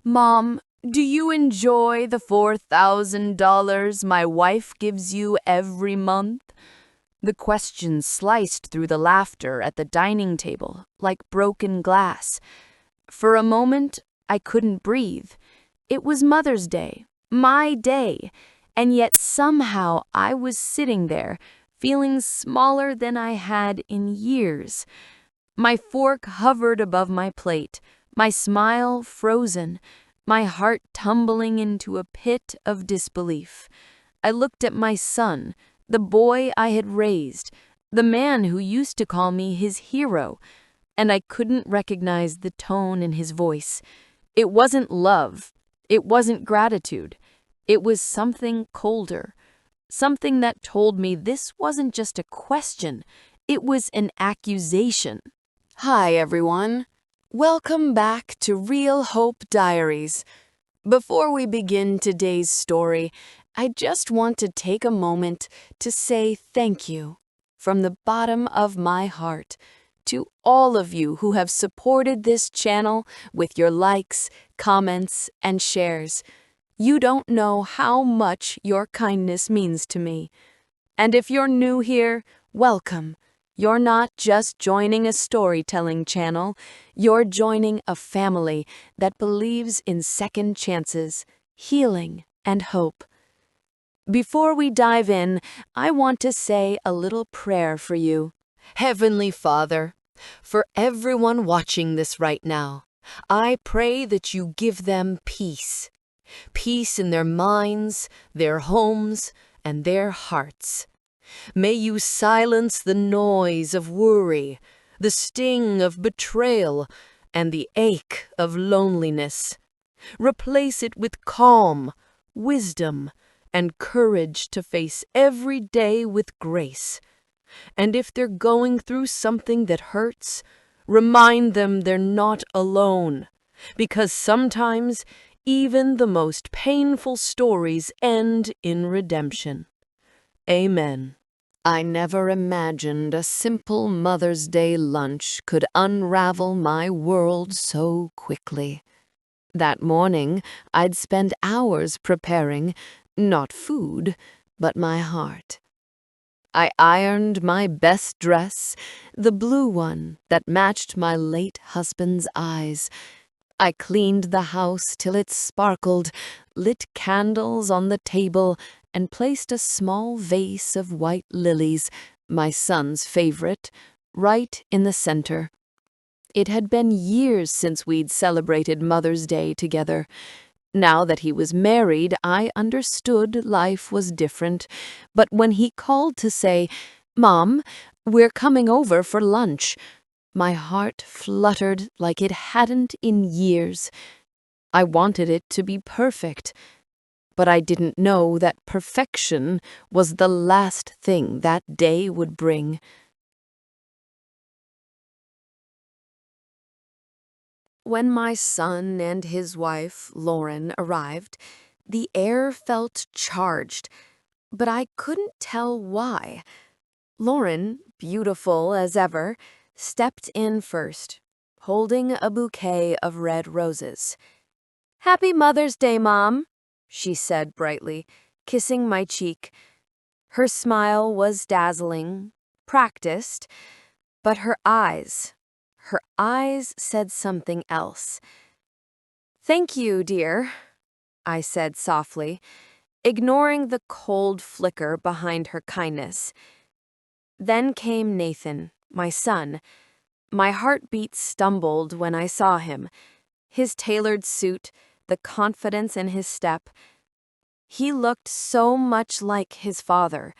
Mom, do you enjoy the $4,000 my wife gives you every month? The question sliced through the laughter at the dining table like broken glass. For a moment, I couldn't breathe. It was Mother's Day, my day, and yet somehow I was sitting there, feeling smaller than I had in years. My fork hovered above my plate, my smile frozen, my heart tumbling into a pit of disbelief. I looked at my son, the boy I had raised, the man who used to call me his hero, and I couldn't recognize the tone in his voice. It wasn't love. It wasn't gratitude. It was something colder, something that told me this wasn't just a question. It was an accusation. Hi, everyone. Welcome back to Real Hope Diaries. Before we begin today's story, I just want to take a moment to say thank you from the bottom of my heart to all of you who have supported this channel with your likes, comments, and shares. You don't know how much your kindness means to me. And if you're new here, welcome. You're not just joining a storytelling channel, you're joining a family that believes in second chances, healing, and hope. Before we dive in, I want to say a little prayer for you. Heavenly Father, for everyone watching this right now, I pray that you give them peace. Peace in their minds, their homes, and their hearts. May you silence the noise of worry, the sting of betrayal, and the ache of loneliness. Replace it with calm, wisdom, and courage to face every day with grace. And if they're going through something that hurts, remind them they're not alone, because sometimes even the most painful stories end in redemption. Amen. I never imagined a simple Mother's Day lunch could unravel my world so quickly. That morning, I'd spent hours preparing, not food, but my heart. I ironed my best dress, the blue one that matched my late husband's eyes. I cleaned the house till it sparkled, lit candles on the table, and placed a small vase of white lilies, my son's favorite, right in the center. It had been years since we'd celebrated Mother's Day together. Now that he was married, I understood life was different, but when he called to say, "Mom, we're coming over for lunch," my heart fluttered like it hadn't in years. I wanted it to be perfect, but I didn't know that perfection was the last thing that day would bring. When my son and his wife, Lauren, arrived, the air felt charged, but I couldn't tell why. Lauren, beautiful as ever, stepped in first, holding a bouquet of red roses. "Happy Mother's Day, Mom," she said brightly, kissing my cheek. Her smile was dazzling, practiced, but her eyes said something else. "Thank you, dear," I said softly, ignoring the cold flicker behind her kindness. Then came Nathan, my son. My heartbeat stumbled when I saw him. His tailored suit, the confidence in his step. He looked so much like his father.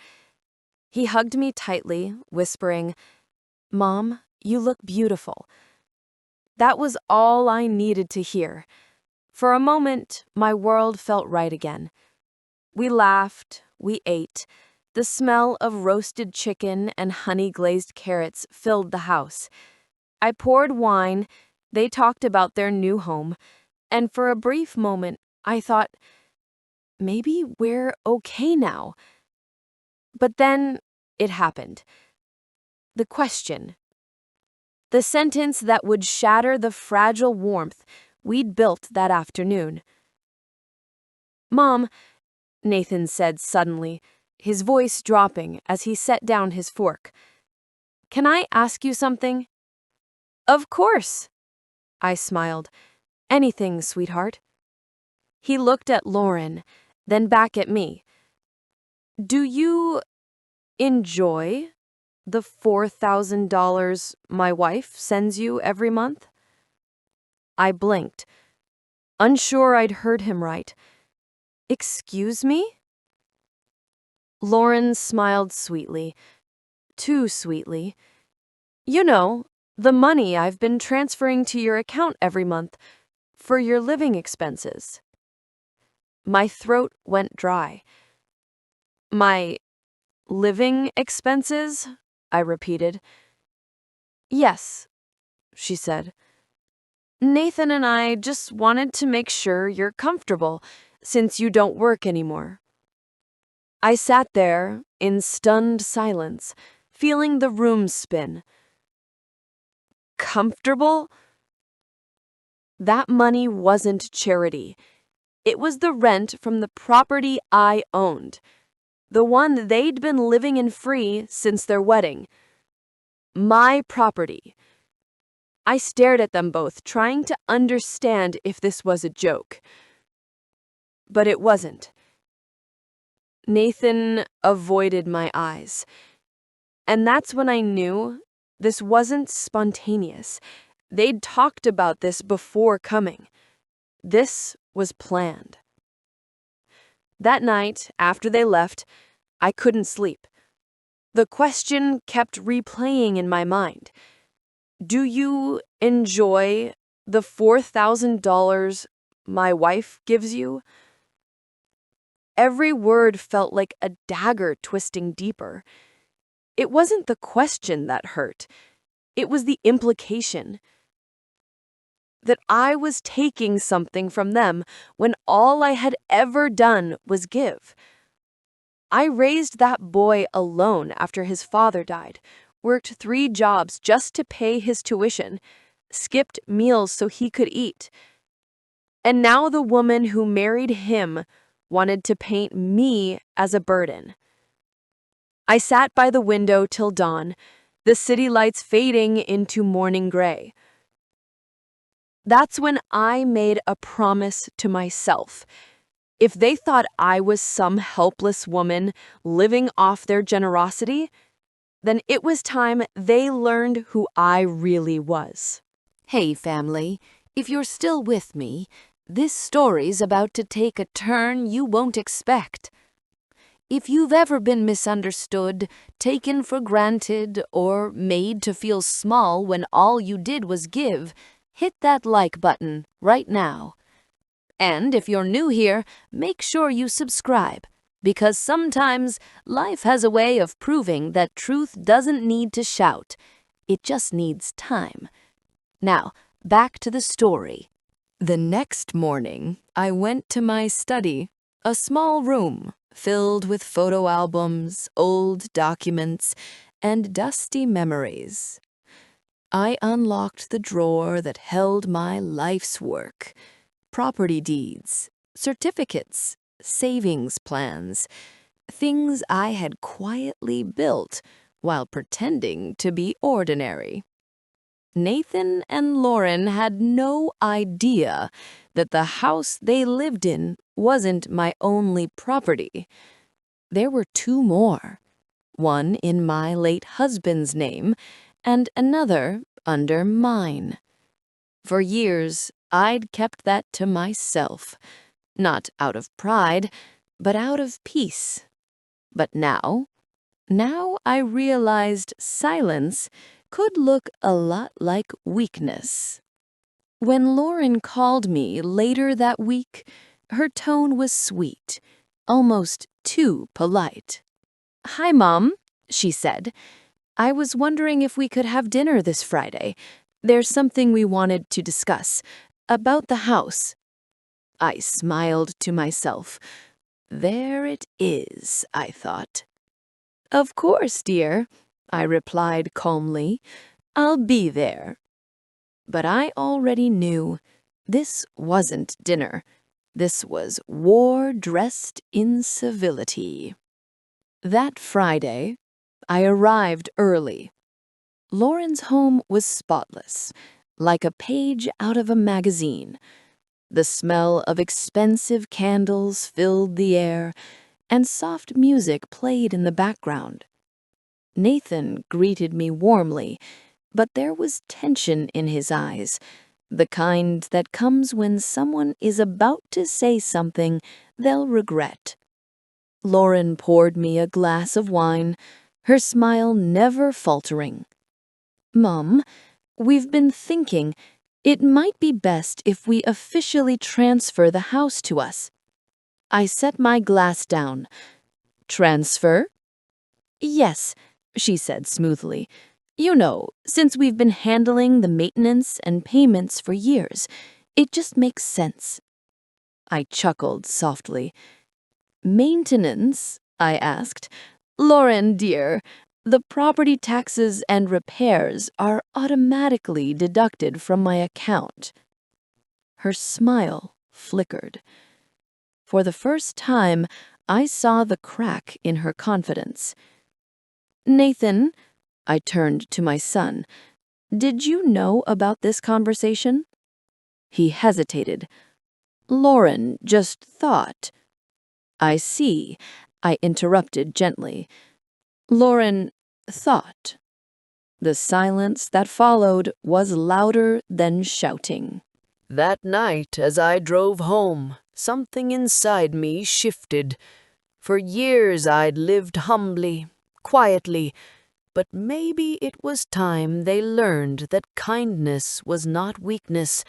He hugged me tightly, whispering, "Mom, you look beautiful." That was all I needed to hear. For a moment, my world felt right again. We laughed, we ate. The smell of roasted chicken and honey-glazed carrots filled the house. I poured wine, they talked about their new home, and for a brief moment, I thought, maybe we're okay now. But then it happened. The question. The sentence that would shatter the fragile warmth we'd built that afternoon. "Mom," Nathan said suddenly, his voice dropping as he set down his fork. "Can I ask you something?" "Of course," I smiled. "Anything, sweetheart." He looked at Lauren, then back at me. "Do you enjoy the $4,000 my wife sends you every month?" I blinked, unsure I'd heard him right. "Excuse me?" Lauren smiled sweetly, too sweetly. "You know, the money I've been transferring to your account every month for your living expenses." My throat went dry. "My living expenses?" I repeated. "Yes," she said. "Nathan and I just wanted to make sure you're comfortable since you don't work anymore." I sat there in stunned silence, feeling the room spin. Comfortable? That money wasn't charity. It was the rent from the property I owned, the one they'd been living in free since their wedding. My property. I stared at them both, trying to understand if this was a joke. But it wasn't. Nathan avoided my eyes. And that's when I knew this wasn't spontaneous. They'd talked about this before coming. This was planned. That night, after they left, I couldn't sleep. The question kept replaying in my mind. Do you enjoy the $4,000 my wife gives you? Every word felt like a dagger twisting deeper. It wasn't the question that hurt. It was the implication. That I was taking something from them when all I had ever done was give. I raised that boy alone after his father died, worked 3 jobs just to pay his tuition, skipped meals so he could eat. And now the woman who married him wanted to paint me as a burden. I sat by the window till dawn, the city lights fading into morning gray. That's when I made a promise to myself. If they thought I was some helpless woman living off their generosity, then it was time they learned who I really was. Hey, family, if you're still with me, this story's about to take a turn you won't expect. If you've ever been misunderstood, taken for granted, or made to feel small when all you did was give, hit that like button right now. And if you're new here, make sure you subscribe, because sometimes life has a way of proving that truth doesn't need to shout. It just needs time. Now, back to the story. The next morning, I went to my study, a small room filled with photo albums, old documents, and dusty memories. I unlocked the drawer that held my life's work. Property deeds, certificates, savings plans, things I had quietly built while pretending to be ordinary. Nathan and Lauren had no idea that the house they lived in wasn't my only property. There were 2 more, one in my late husband's name and another under mine. For years, I'd kept that to myself, not out of pride, but out of peace. But now I realized silence could look a lot like weakness. When Lauren called me later that week, her tone was sweet, almost too polite. "Hi, Mom," she said. "I was wondering if we could have dinner this Friday. There's something we wanted to discuss about the house." I smiled to myself. There it is, I thought. "Of course, dear," I replied calmly. "I'll be there." But I already knew This wasn't dinner. This was war dressed in civility. That Friday, I arrived early. Lauren's home was spotless, like a page out of a magazine. The smell of expensive candles filled the air, and soft music played in the background. Nathan greeted me warmly, but there was tension in his eyes, the kind that comes when someone is about to say something they'll regret. Lauren poured me a glass of wine, her smile never faltering. "Mom, we've been thinking it might be best if we officially transfer the house to us." I set my glass down. "Transfer?" "Yes," she said smoothly. "You know, since we've been handling the maintenance and payments for years, it just makes sense." I chuckled softly. "Maintenance?" I asked. "Lauren, dear, the property taxes and repairs are automatically deducted from my account." Her smile flickered. For the first time, I saw the crack in her confidence. "Nathan," I turned to my son, "did you know about this conversation?" He hesitated. "Lauren just thought." "I see," I interrupted gently. "Lauren thought." The silence that followed was louder than shouting. That night, as I drove home, something inside me shifted. For years I'd lived humbly, quietly, but maybe it was time they learned that kindness was not weakness,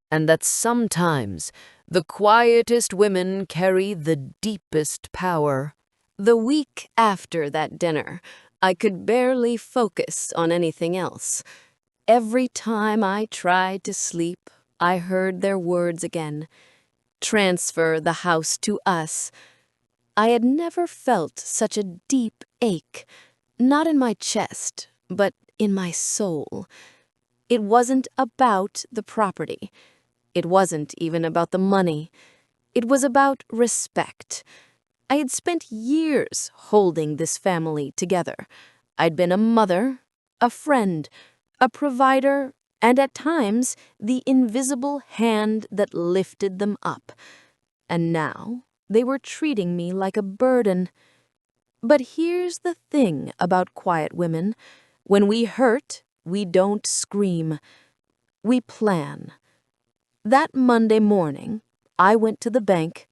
and that sometimes the quietest women carry the deepest power. The week after that dinner, I could barely focus on anything else. Every time I tried to sleep, I heard their words again. "Transfer the house to us." I had never felt such a deep ache, not in my chest, but in my soul. It wasn't about the property. It wasn't even about the money. It was about respect. I had spent years holding this family together. I'd been a mother, a friend, a provider, and at times the invisible hand that lifted them up. And now they were treating me like a burden. But here's the thing about quiet women. When we hurt, we don't scream. We plan. That Monday morning, I went to the bank,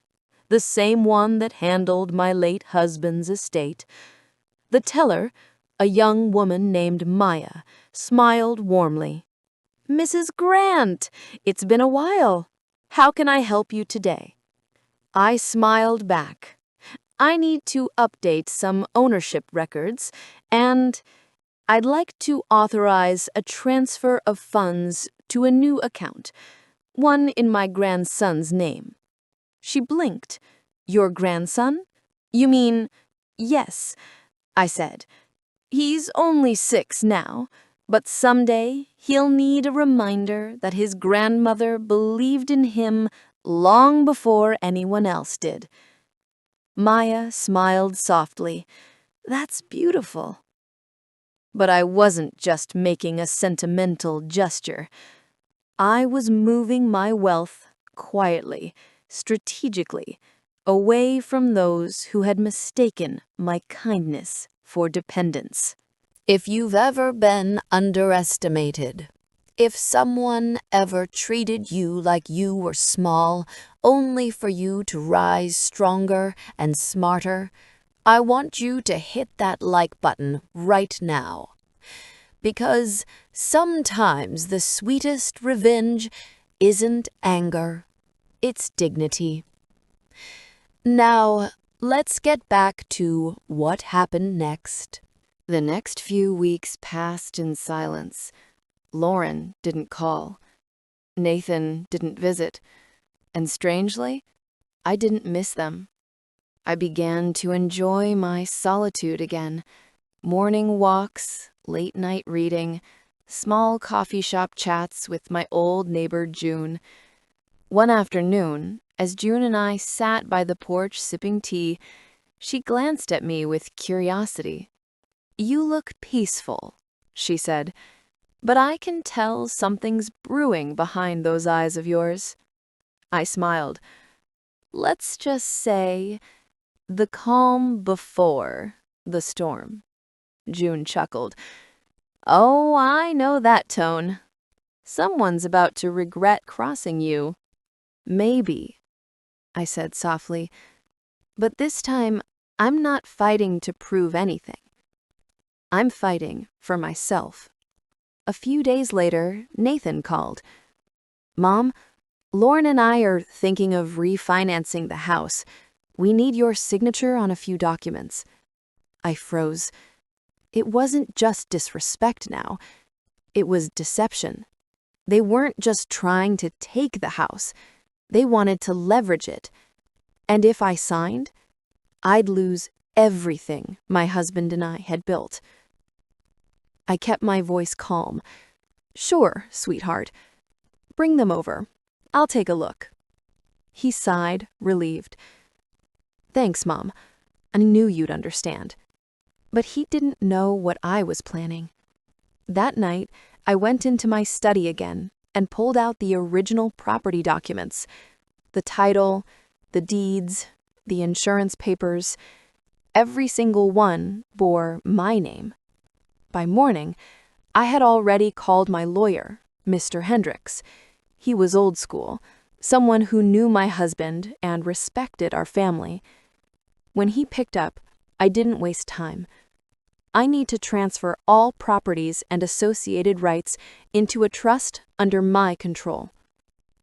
the same one that handled my late husband's estate. The teller, a young woman named Maya, smiled warmly. "Mrs. Grant, it's been a while. How can I help you today?" I smiled back. "I need to update some ownership records, and I'd like to authorize a transfer of funds to a new account, one in my grandson's name." She blinked. "Your grandson? You mean—" "Yes," I said. "He's only 6 now, but someday he'll need a reminder that his grandmother believed in him long before anyone else did." Maya smiled softly. "That's beautiful." But I wasn't just making a sentimental gesture. I was moving my wealth quietly, strategically, away from those who had mistaken my kindness for dependence. If you've ever been underestimated, if someone ever treated you like you were small only for you to rise stronger and smarter, I want you to hit that like button right now. Because sometimes the sweetest revenge isn't anger, it's dignity. Now, let's get back to what happened next. The next few weeks passed in silence. Lauren didn't call. Nathan didn't visit. And strangely, I didn't miss them. I began to enjoy my solitude again. Morning walks, late-night reading, small coffee shop chats with my old neighbor June. One afternoon, as June and I sat by the porch sipping tea, she glanced at me with curiosity. "You look peaceful," she said, "but I can tell something's brewing behind those eyes of yours." I smiled. "Let's just say the calm before the storm." June chuckled. "Oh, I know that tone. Someone's about to regret crossing you." "Maybe," I said softly, "but this time I'm not fighting to prove anything. I'm fighting for myself." A few days later, Nathan called. "Mom, Lauren and I are thinking of refinancing the house. We need your signature on a few documents." I froze. It wasn't just disrespect now. It was deception. They weren't just trying to take the house. They wanted to leverage it. And if I signed, I'd lose everything my husband and I had built. I kept my voice calm. "Sure, sweetheart. Bring them over. I'll take a look." He sighed, relieved. "Thanks, Mom. I knew you'd understand." But he didn't know what I was planning. That night, I went into my study again and pulled out the original property documents. The title, the deeds, the insurance papers. Every single one bore my name. By morning, I had already called my lawyer, Mr. Hendricks. He was old school, someone who knew my husband and respected our family. When he picked up, I didn't waste time. "I need to transfer all properties and associated rights into a trust under my control."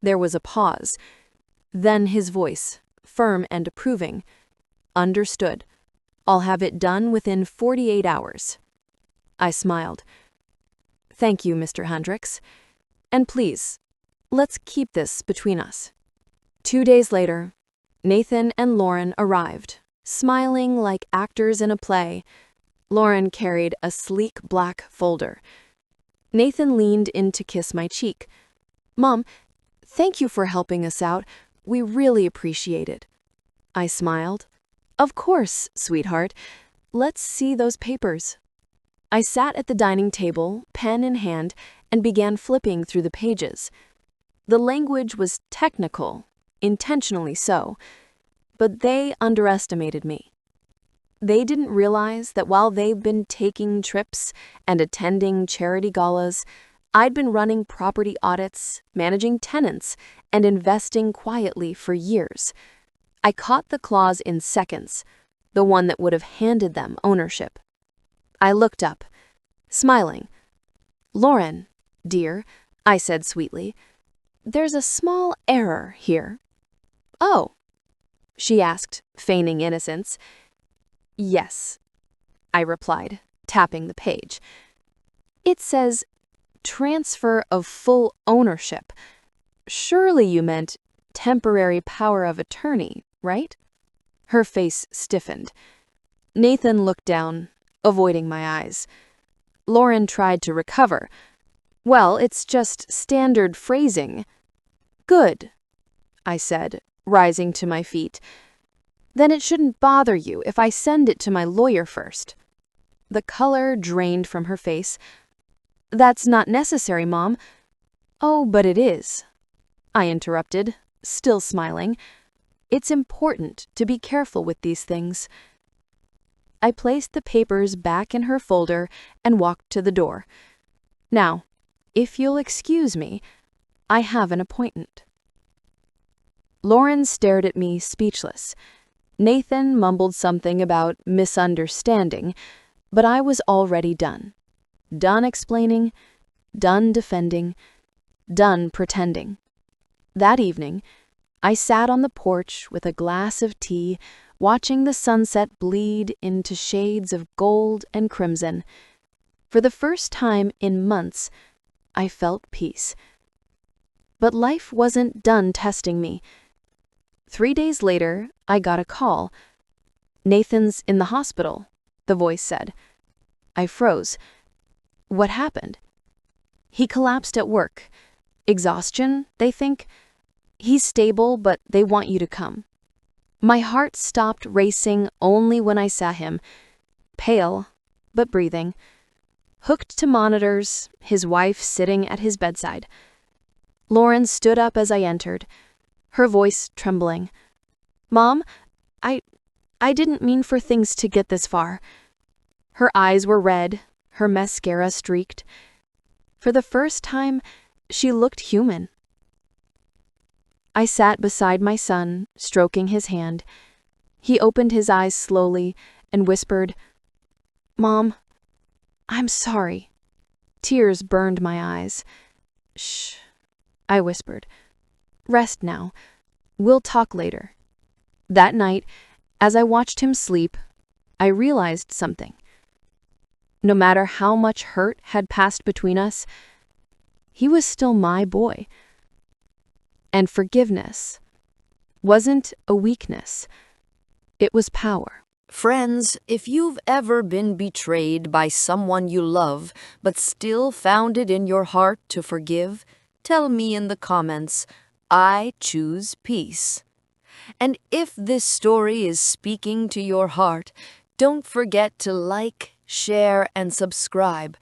There was a pause. Then his voice, firm and approving. "Understood. I'll have it done within 48 hours." I smiled. "Thank you, Mr. Hendricks. And please, let's keep this between us." 2 days later, Nathan and Lauren arrived, smiling like actors in a play. Lauren carried a sleek black folder. Nathan leaned in to kiss my cheek. "Mom, thank you for helping us out. We really appreciate it." I smiled. "Of course, sweetheart. Let's see those papers." I sat at the dining table, pen in hand, and began flipping through the pages. The language was technical, intentionally so, but they underestimated me. They didn't realize that while they've been taking trips and attending charity galas, I'd been running property audits, managing tenants, and investing quietly for years. I caught the clause in seconds, the one that would have handed them ownership. I looked up, smiling. "Lauren, dear," I said sweetly, "there's a small error here." "Oh," she asked, feigning innocence. "Yes," I replied, tapping the page. "It says, 'Transfer of full ownership.' Surely you meant temporary power of attorney, right?" Her face stiffened. Nathan looked down, avoiding my eyes. Lauren tried to recover. "Well, it's just standard phrasing." "Good," I said, rising to my feet. "Then it shouldn't bother you if I send it to my lawyer first." The color drained from her face. "That's not necessary, Mom." "Oh, but it is," I interrupted, still smiling. "It's important to be careful with these things." I placed the papers back in her folder and walked to the door. "Now, if you'll excuse me, I have an appointment." Lauren stared at me, speechless. Nathan mumbled something about misunderstanding, but I was already done. Done explaining, done defending, done pretending. That evening, I sat on the porch with a glass of tea, watching the sunset bleed into shades of gold and crimson. For the first time in months, I felt peace. But life wasn't done testing me. 3 days later, I got a call. "Nathan's in the hospital," the voice said. I froze. What happened? "He collapsed at work. Exhaustion, they think." He's stable, but they want you to come. My heart stopped racing only when I saw him, pale, but breathing, hooked to monitors, his wife sitting at his bedside. Lauren stood up as I entered, her voice trembling. "Mom, I didn't mean for things to get this far." Her eyes were red, her mascara streaked. For the first time, she looked human. I sat beside my son, stroking his hand. He opened his eyes slowly and whispered, "Mom, I'm sorry." Tears burned my eyes. "Shh," I whispered. "Rest now. We'll talk later." That night, as I watched him sleep, I realized something. No matter how much hurt had passed between us, he was still my boy. And forgiveness wasn't a weakness. It was power. Friends, if you've ever been betrayed by someone you love but still found it in your heart to forgive, tell me in the comments. I choose peace. And if this story is speaking to your heart, don't forget to like, share, and subscribe,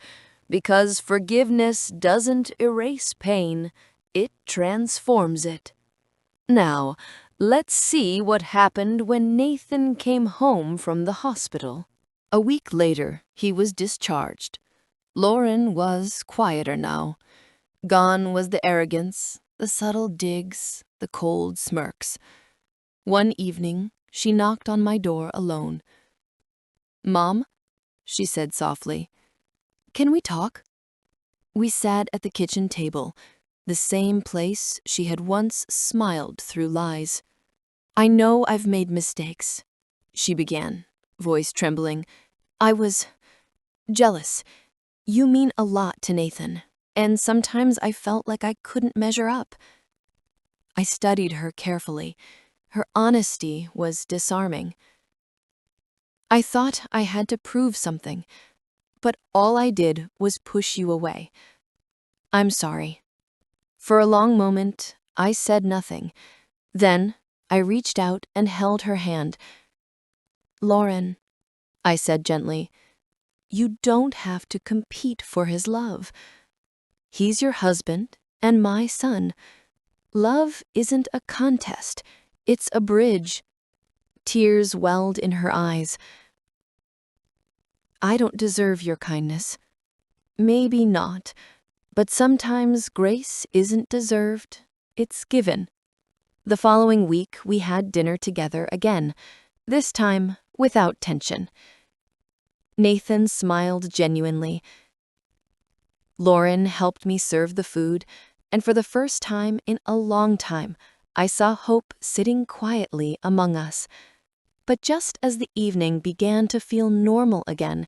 because forgiveness doesn't erase pain, it transforms it. Now, let's see what happened when Nathan came home from the hospital. A week later, he was discharged. Lauren was quieter now. Gone was the arrogance, the subtle digs, the cold smirks. One evening, she knocked on my door alone. "Mom," she said softly, "can we talk?" We sat at the kitchen table, the same place she had once smiled through lies. "I know I've made mistakes," she began, voice trembling. "I was jealous. You mean a lot to Nathan, and sometimes I felt like I couldn't measure up." I studied her carefully. Her honesty was disarming. "I thought I had to prove something, but all I did was push you away. I'm sorry." For a long moment, I said nothing. Then, I reached out and held her hand. "Lauren," I said gently, "you don't have to compete for his love. He's your husband and my son. Love isn't a contest, it's a bridge." Tears welled in her eyes. "I don't deserve your kindness." "Maybe not, but sometimes grace isn't deserved, it's given." The following week, we had dinner together again, this time without tension. Nathan smiled genuinely. Lauren helped me serve the food, and for the first time in a long time, I saw hope sitting quietly among us. But just as the evening began to feel normal again,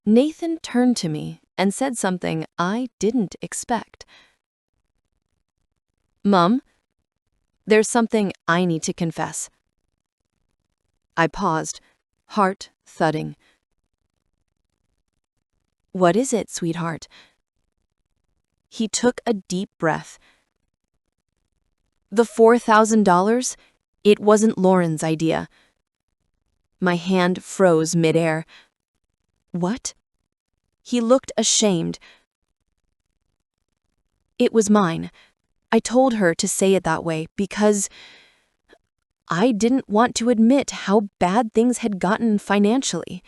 Nathan turned to me and said something I didn't expect. "Mom, there's something I need to confess." I paused, heart thudding. "What is it, sweetheart?" He took a deep breath. "The $4,000? It wasn't Lauren's idea." My hand froze midair. "What?" He looked ashamed. "It was mine. I told her to say it that way because I didn't want to admit how bad things had gotten financially.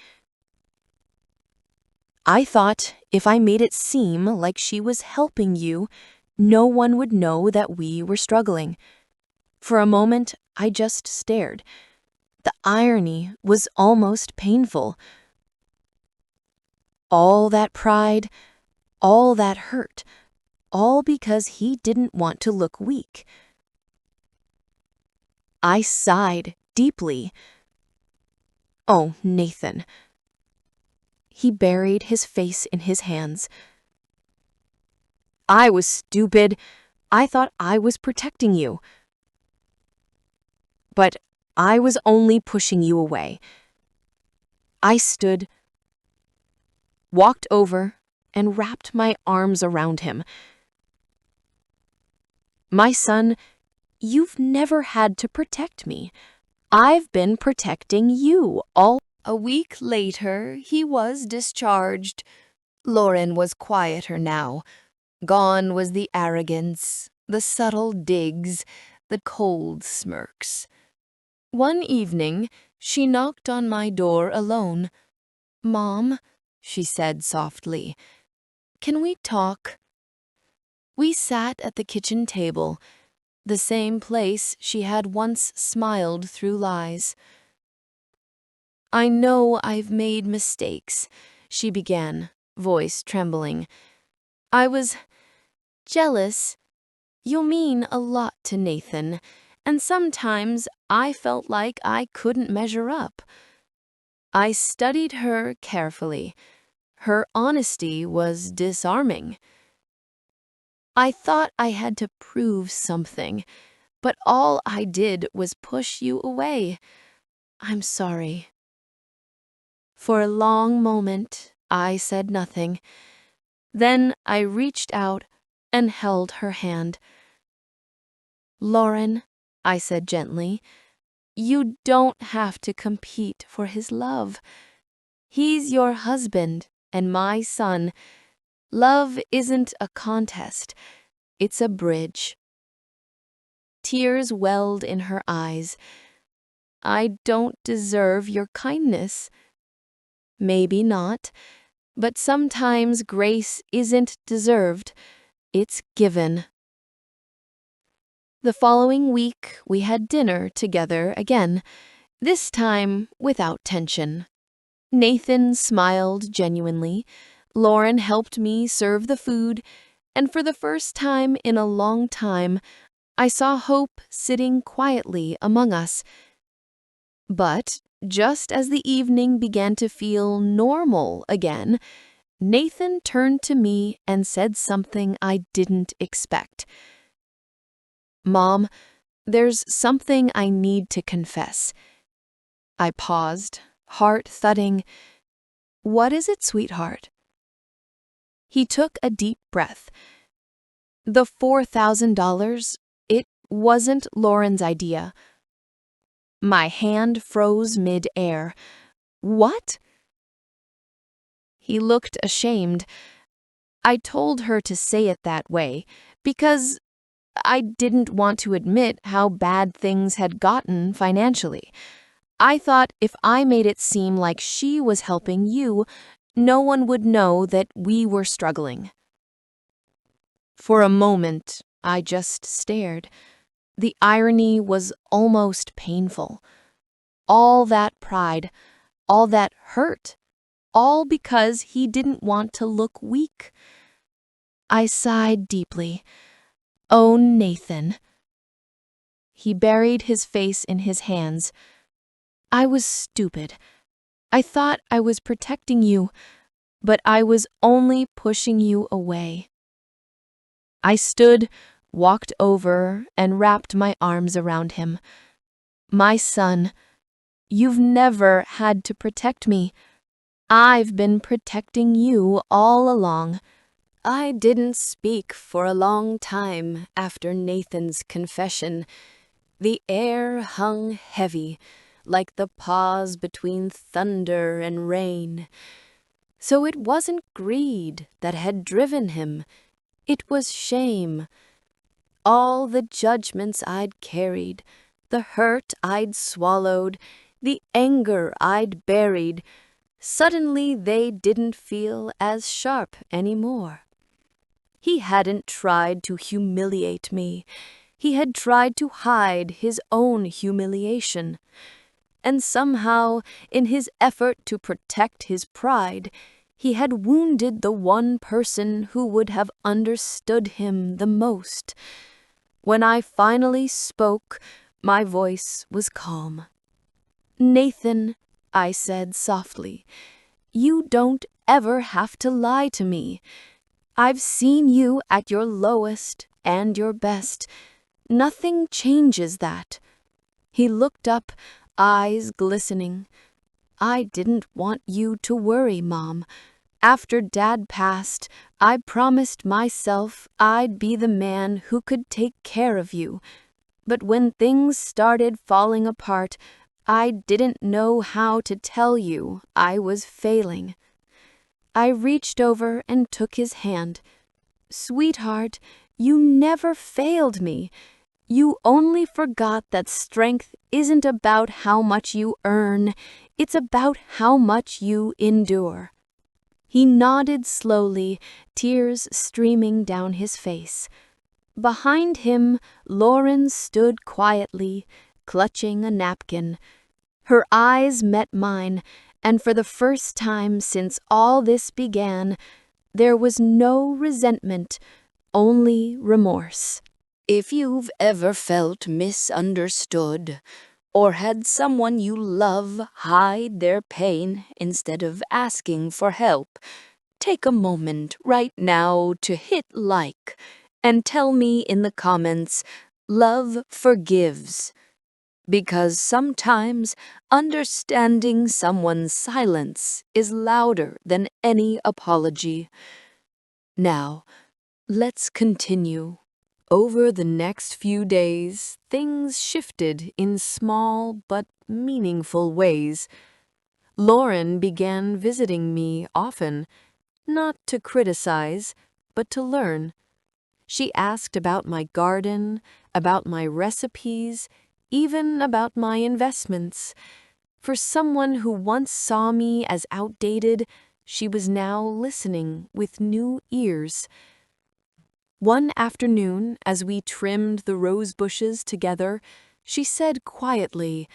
I thought if I made it seem like she was helping you, no one would know that we were struggling." For a moment, I just stared. The irony was almost painful. All that pride, all that hurt, all because he didn't want to look weak. I sighed deeply. "Oh, Nathan." He buried his face in his hands. "I was stupid. I thought I was protecting you. But I was only pushing you away." I stood, walked over, and wrapped my arms around him. "My son, You've never had to protect me. I've been protecting you all." A week later, he was discharged. Lauren was quieter now. Gone was the arrogance, the subtle digs, the cold smirks. One evening, she knocked on my door alone. "Mom," she said softly, "can we talk?" We sat at the kitchen table, the same place she had once smiled through lies. "I know I've made mistakes," she began, voice trembling. "I was jealous. You mean a lot to Nathan, and sometimes I felt like I couldn't measure up." I studied her carefully. Her honesty was disarming. "I thought I had to prove something, but all I did was push you away. I'm sorry." For a long moment, I said nothing. Then I reached out and held her hand. "Lauren," I said gently, "you don't have to compete for his love. He's your husband and my son. Love isn't a contest, it's a bridge." Tears welled in her eyes. "I don't deserve your kindness." Maybe not, but sometimes grace isn't deserved, it's given. The following week, we had dinner together again, this time without tension. Nathan smiled genuinely, Lauren helped me serve the food, and for the first time in a long time, I saw hope sitting quietly among us. But just as the evening began to feel normal again, Nathan turned to me and said something I didn't expect. "Mom, there's something I need to confess." I paused, heart thudding. "What is it, sweetheart?" He took a deep breath. "The $4,000, it wasn't Lauren's idea." My hand froze mid-air. "What?" He looked ashamed. "I told her to say it that way because I didn't want to admit how bad things had gotten financially. I thought if I made it seem like she was helping you, no one would know that we were struggling." For a moment, I just stared. The irony was almost painful. All that pride, all that hurt, all because he didn't want to look weak. I sighed deeply. "Oh, Nathan." He buried his face in his hands. "I was stupid. I thought I was protecting you, but I was only pushing you away." I stood, walked over, and wrapped my arms around him. "My son, you've never had to protect me. I've been protecting you all along." I didn't speak for a long time after Nathan's confession. The air hung heavy, like the pause between thunder and rain. So it wasn't greed that had driven him. It was shame. All the judgments I'd carried, the hurt I'd swallowed, the anger I'd buried, suddenly they didn't feel as sharp anymore. He hadn't tried to humiliate me. He had tried to hide his own humiliation. And somehow, in his effort to protect his pride, he had wounded the one person who would have understood him the most. When I finally spoke, my voice was calm. "Nathan," I said softly, "you don't ever have to lie to me. I've seen you at your lowest and your best. Nothing changes that." He looked up, eyes glistening. "I didn't want you to worry, Mom. After Dad passed, I promised myself I'd be the man who could take care of you. But when things started falling apart, I didn't know how to tell you I was failing. I reached over and took his hand. Sweetheart, you never failed me. You only forgot that strength isn't about how much you earn, it's about how much you endure. He nodded slowly, tears streaming down his face. Behind him, Lauren stood quietly, clutching a napkin. Her eyes met mine, and for the first time since all this began, there was no resentment, only remorse. If you've ever felt misunderstood, or had someone you love hide their pain instead of asking for help, take a moment right now to hit like and tell me in the comments, "Love forgives." Because sometimes understanding someone's silence is louder than any apology. Now, let's continue. Over the next few days, things shifted in small but meaningful ways. Lauren began visiting me often, not to criticize, but to learn. She asked about my garden, about my recipes, even about my investments. For someone who once saw me as outdated, she was now listening with new ears. One afternoon, as we trimmed the rose bushes together, she said quietly,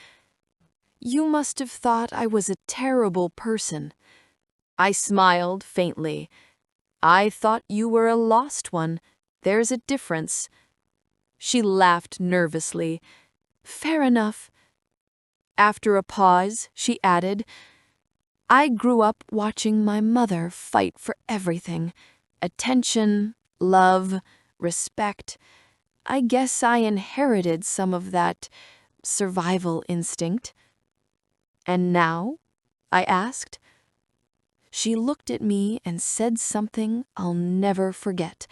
"You must have thought I was a terrible person." I smiled faintly. "I thought you were a lost one. There's a difference." She laughed nervously. "Fair enough." After a pause, she added, "I grew up watching my mother fight for everything. Attention, love, respect. I guess I inherited some of that survival instinct." "And now?" I asked. She looked at me and said something I'll never forget.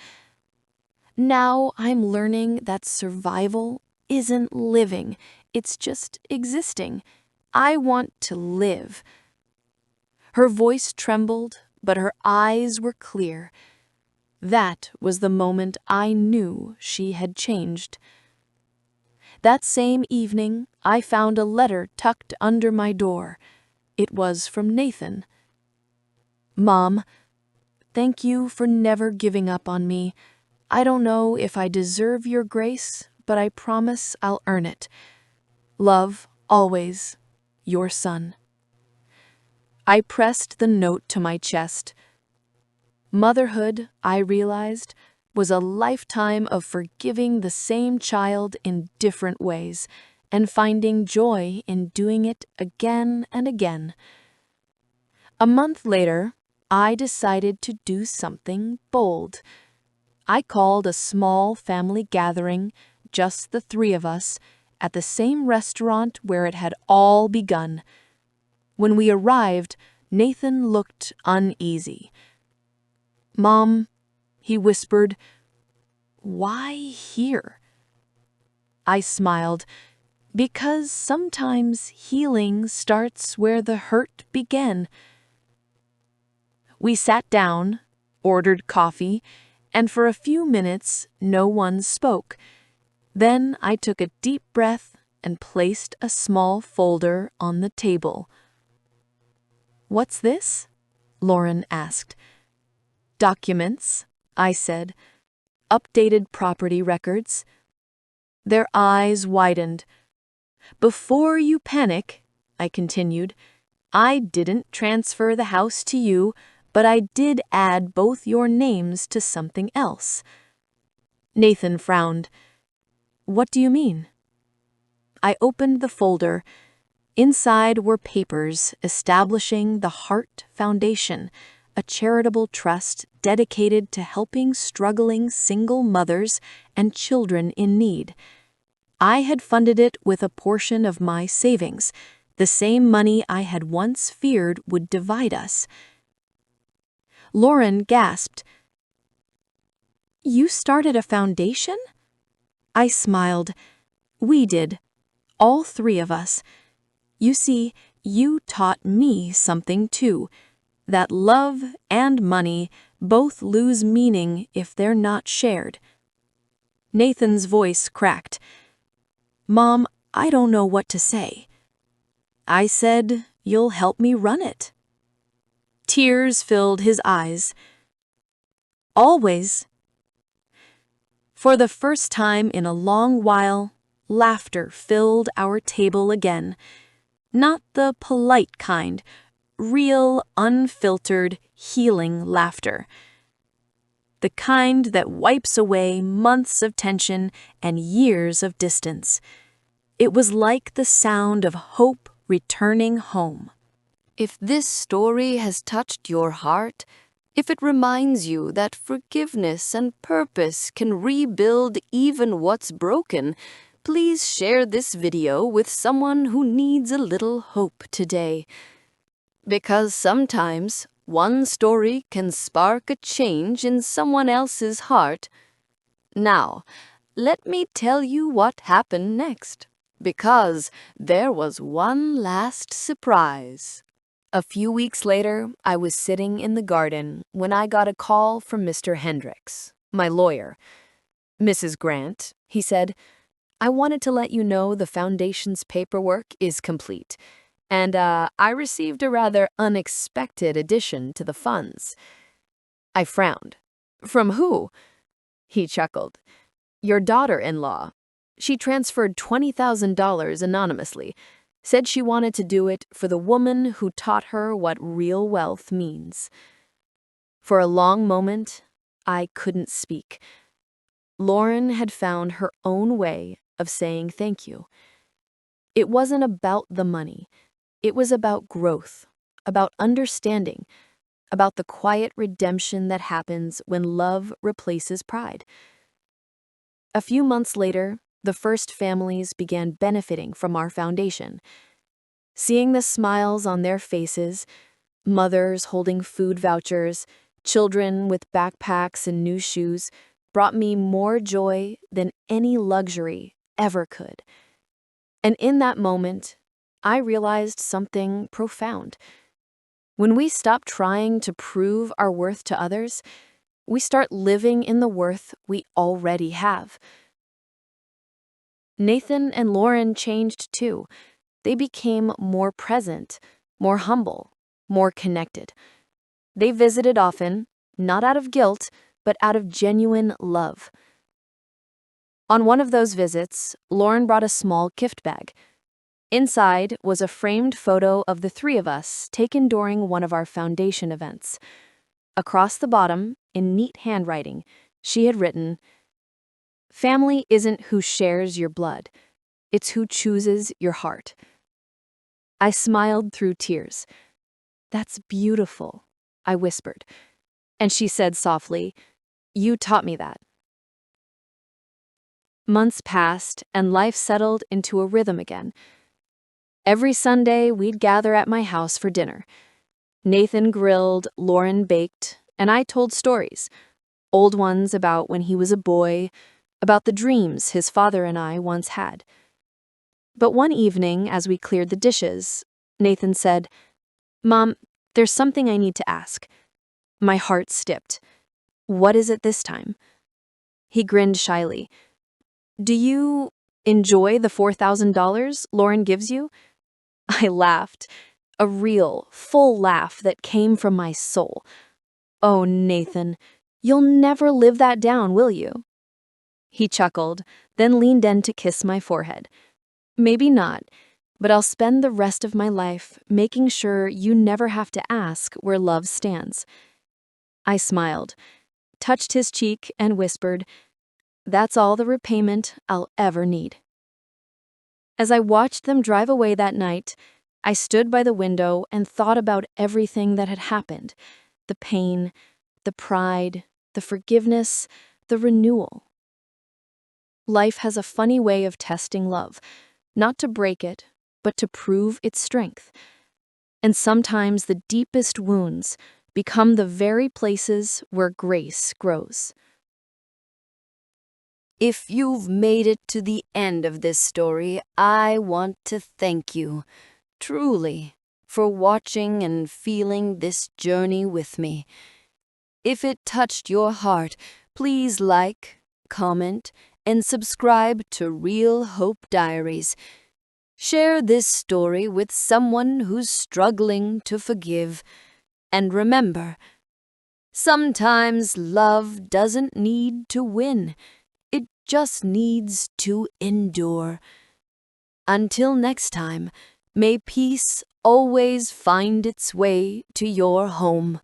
"Now I'm learning that survival isn't living, it's just existing. I want to live." Her voice trembled, but her eyes were clear. That was the moment I knew she had changed. That same evening, I found a letter tucked under my door. It was from Nathan. "Mom, thank you for never giving up on me. I don't know if I deserve your grace, but I promise I'll earn it. Love, always, your son." I pressed the note to my chest. Motherhood, I realized, was a lifetime of forgiving the same child in different ways and finding joy in doing it again and again. A month later, I decided to do something bold. I called a small family gathering, just the three of us, at the same restaurant where it had all begun. When we arrived, Nathan looked uneasy. "Mom," he whispered, "why here?" I smiled, because sometimes healing starts where the hurt began. We sat down, ordered coffee, and for a few minutes no one spoke. Then I took a deep breath and placed a small folder on the table. "What's this?" Lauren asked. "Documents," I said. "Updated property records." Their eyes widened. "Before you panic," I continued, "I didn't transfer the house to you, but I did add both your names to something else." Nathan frowned. "What do you mean?" I opened the folder. Inside were papers establishing the Heart Foundation, a charitable trust dedicated to helping struggling single mothers and children in need. I had funded it with a portion of my savings, the same money I had once feared would divide us. Lauren gasped. "You started a foundation?" I smiled. We did. All three of us. You see, you taught me something too. That love and money both lose meaning if they're not shared. Nathan's voice cracked. Mom, I don't know what to say. I said, you'll help me run it. Tears filled his eyes. Always. For the first time in a long while, laughter filled our table again. Not the polite kind, real, unfiltered, healing laughter. The kind that wipes away months of tension and years of distance. It was like the sound of hope returning home. If this story has touched your heart, if it reminds you that forgiveness and purpose can rebuild even what's broken, please share this video with someone who needs a little hope today. Because sometimes one story can spark a change in someone else's heart. Now, let me tell you what happened next, because there was one last surprise. A few weeks later, I was sitting in the garden when I got a call from Mr. Hendricks, my lawyer. Mrs. Grant, he said, I wanted to let you know the foundation's paperwork is complete, and I received a rather unexpected addition to the funds. I frowned. From who? He chuckled. Your daughter-in-law. She transferred $20,000 anonymously. Said she wanted to do it for the woman who taught her what real wealth means. For a long moment, I couldn't speak. Lauren had found her own way of saying thank you. It wasn't about the money. It was about growth, about understanding, about the quiet redemption that happens when love replaces pride. A few months later, the first families began benefiting from our foundation. Seeing the smiles on their faces, mothers holding food vouchers, children with backpacks and new shoes, brought me more joy than any luxury ever could. And in that moment, I realized something profound. When we stop trying to prove our worth to others, we start living in the worth we already have. Nathan and Lauren changed too. They became more present, more humble, more connected. They visited often, not out of guilt, but out of genuine love. On one of those visits, Lauren brought a small gift bag. Inside was a framed photo of the three of us taken during one of our foundation events. Across the bottom, in neat handwriting, she had written, "Family isn't who shares your blood. It's who chooses your heart." I smiled through tears. "That's beautiful," I whispered. And she said softly, "You taught me that." Months passed, and life settled into a rhythm again. Every Sunday, we'd gather at my house for dinner. Nathan grilled, Lauren baked, and I told stories. Old ones about when he was a boy, about the dreams his father and I once had. But one evening, as we cleared the dishes, Nathan said, "Mom, there's something I need to ask." My heart skipped. "What is it this time?" He grinned shyly. "Do you enjoy the $4,000 Lauren gives you?" I laughed, a real, full laugh that came from my soul. "Oh, Nathan, you'll never live that down, will you?" He chuckled, then leaned in to kiss my forehead. "Maybe not, but I'll spend the rest of my life making sure you never have to ask where love stands." I smiled, touched his cheek, and whispered, "That's all the repayment I'll ever need." As I watched them drive away that night, I stood by the window and thought about everything that had happened: the pain, the pride, the forgiveness, the renewal. Life has a funny way of testing love, not to break it, but to prove its strength. And sometimes the deepest wounds become the very places where grace grows. If you've made it to the end of this story, I want to thank you, truly, for watching and feeling this journey with me. If it touched your heart, please like, comment, and subscribe to Real Hope Diaries. Share this story with someone who's struggling to forgive. And remember, sometimes love doesn't need to win. It just needs to endure. Until next time, may peace always find its way to your home.